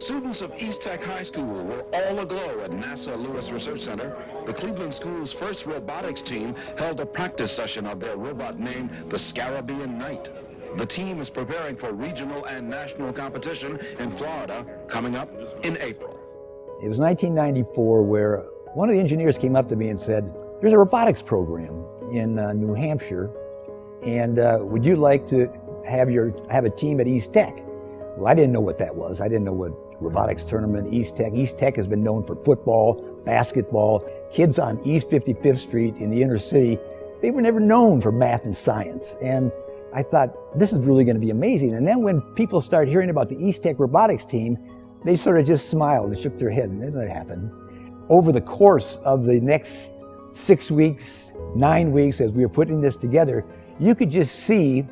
Students of East Tech High School were all aglow at NASA Lewis Research Center. The Cleveland School's first robotics team held a practice session of their robot named the Scarabean Knight. The team is preparing for regional and national competition in Florida coming up in April. It was 1994 where one of the engineers came up to me and said, "There's a robotics program in New Hampshire, and would you like to have a team at East Tech?" Well, I didn't know what that was. I didn't know what robotics tournament, East Tech. East Tech has been known for football, basketball. Kids on East 55th Street in the inner city, they were never known for math and science. And I thought, this is really going to be amazing. And then when people started hearing about the East Tech robotics team, they sort of just smiled and shook their head, and then that happened. Over the course of the next 6 weeks, 9 weeks, as we were putting this together, you could just see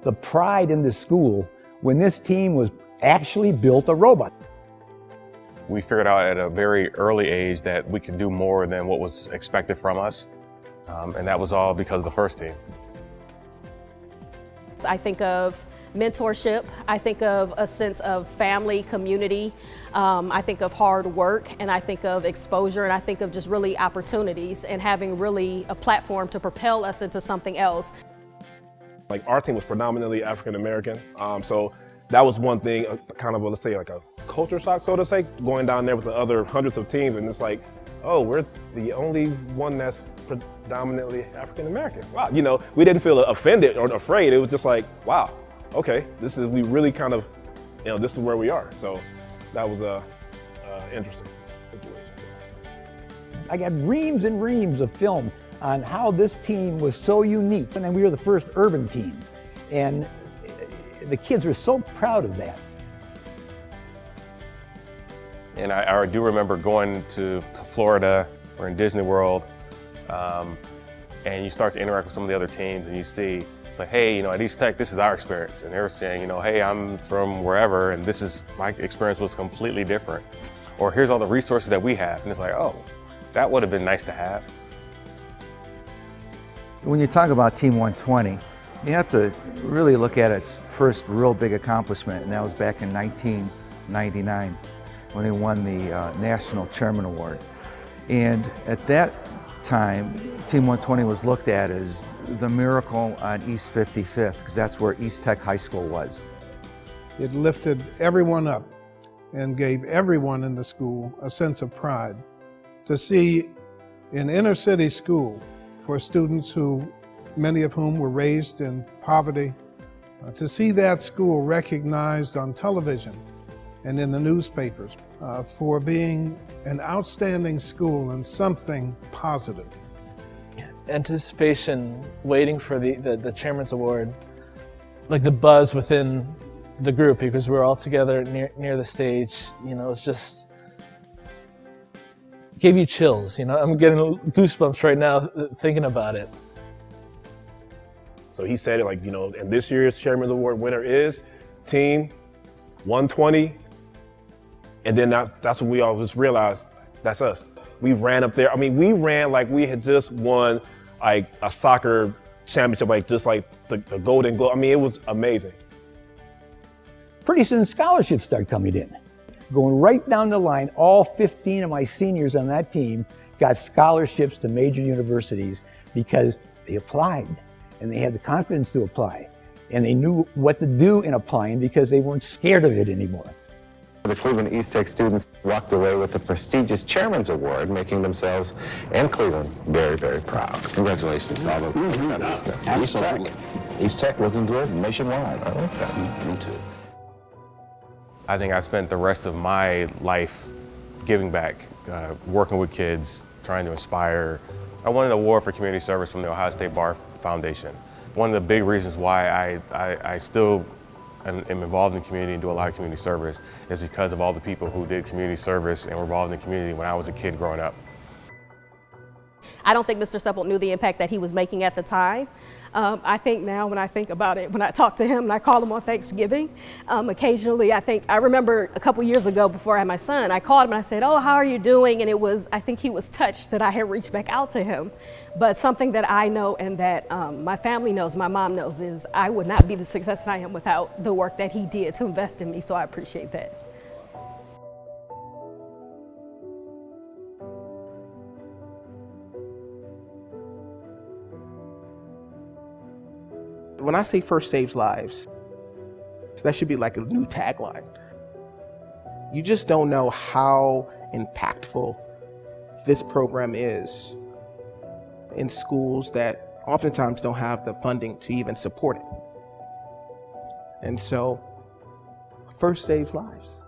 the pride in the school when this team was actually built a robot. We figured out at a very early age that we could do more than what was expected from us, and that was all because of the first team. I think of mentorship, I think of a sense of family, community, I think of hard work, and I think of exposure, and I think of just really opportunities and having really a platform to propel us into something else. Like our team was predominantly African American, so that was one thing, kind of, let's say, like a culture shock, so to say, going down there with the other hundreds of teams, and it's like, oh, we're the only one that's predominantly African American. Wow, you know, we didn't feel offended or afraid. It was just like, wow, okay, we really kind of, you know, this is where we are. So that was a interesting situation. I got reams and reams of film on how this team was so unique. And then we were the first urban team. And the kids were so proud of that. And I do remember going to Florida or in Disney World, and you start to interact with some of the other teams, and you see, it's like, hey, you know, at East Tech, this is our experience. And they're saying, you know, hey, I'm from wherever, and this is, my experience was completely different. Or here's all the resources that we have. And it's like, oh, that would have been nice to have. When you talk about Team 120, you have to really look at its first real big accomplishment, and that was back in 1999 when they won the National Chairman Award. And at that time, Team 120 was looked at as the miracle on East 55th, because that's where East Tech High School was. It lifted everyone up and gave everyone in the school a sense of pride to see an inner city school for students who, many of whom were raised in poverty, to see that school recognized on television and in the newspapers for being an outstanding school and something positive. Anticipation, waiting for the Chairman's Award, like the buzz within the group, because we're all together near the stage, you know, it's just gave you chills, you know. I'm getting goosebumps right now thinking about it. So he said it like, you know, and this year's Chairman's Award winner is Team 120. And then that's what we all just realized, that's us. We ran up there. I mean, we ran like we had just won like a soccer championship, like just like the Golden Globe. I mean, it was amazing. Pretty soon scholarships started coming in. Going right down the line, all 15 of my seniors on that team got scholarships to major universities because they applied and they had the confidence to apply. And they knew what to do in applying because they weren't scared of it anymore. The Cleveland East Tech students walked away with the prestigious Chairman's Award, making themselves and Cleveland very, very proud. Congratulations to all of you. East Tech. East Tech looking good nationwide. Okay. Me too. I think I spent the rest of my life giving back, working with kids, trying to inspire. I won an award for community service from the Ohio State Bar Foundation. One of the big reasons why I still am involved in the community and do a lot of community service is because of all the people who did community service and were involved in the community when I was a kid growing up. I don't think Mr. Supple knew the impact that he was making at the time. I think now when I think about it, when I talk to him and I call him on Thanksgiving, occasionally I remember a couple years ago before I had my son, I called him and I said, oh, how are you doing? And I think he was touched that I had reached back out to him. But something that I know and that my family knows, my mom knows, is I would not be the success that I am without the work that he did to invest in me, so I appreciate that. When I say First Saves Lives, that should be like a new tagline. You just don't know how impactful this program is in schools that oftentimes don't have the funding to even support it. And so, First Saves Lives.